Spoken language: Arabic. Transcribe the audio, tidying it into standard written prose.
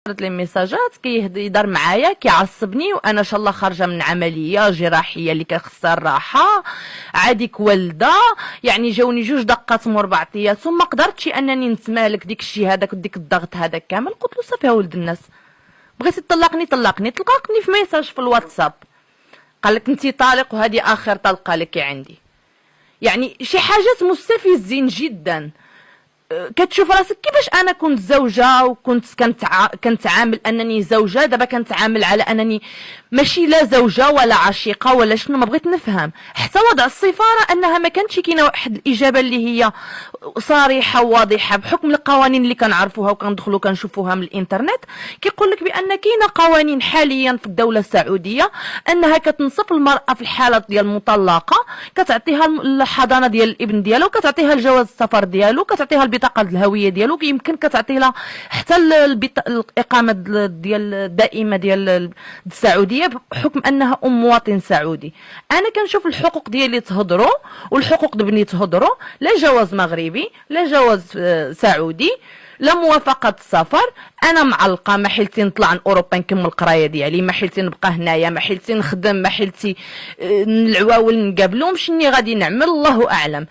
لي ميساجات كيهضر معايا كيعصبني، وانا ان شاء الله خارجه من عمليه جراحيه اللي كخصها الراحه، عاديك والده، يعني جاوني 2 دقات مربعطيات وما قدرتش انني نتمالك ديك الشيء هذاك وديك الضغط هذاك كامل. قلت له صافي يا ولد الناس، بغيتي تطلقني طلقني في ميساج في الواتساب، قال لك انت طالق وهذه اخر طلقه لك عندي. يعني شي حاجات مستفزين جدا. كتشوف راسك كيفاش انا كنت زوجه وكنت كنتعامل انني زوجه، دابا كنتعامل على انني ماشي لا زوجه ولا عشيقه ولا شنو. ما بغيت نفهم حتى وضع السفاره انها ما كانتش كاينه واحد الاجابه اللي هي صريحه وواضحه بحكم القوانين اللي كنعرفوها وكندخلوا كنشوفوها من الانترنت. كيقول لك بان كاينه قوانين حاليا في الدوله السعوديه انها كتنصف المراه في الحالات ديال المطلقه، كتعطيها الحضانه ديال الابن ديالها، وكتعطيها الجواز السفر ديالو، كتعطيها البطاقه الهويه ديالو، يمكن كتعطي لها حتى الاقامه ديال الدائمه ديال السعوديه بحكم انها مواطن سعودي. انا كنشوف الحقوق ديالي تهضروا والحقوق د بني تهضروا، لا جواز مغربي لا جواز سعودي لا موافقه السفر. انا معلقه، ما حيلتي نطلع لاوروبا نكمل القرايه ديالي، ما حيلتي نبقى هنايا، ما حيلتي نخدم، ما حيلتي العواول نقابلهم، شني غادي نعمل الله اعلم.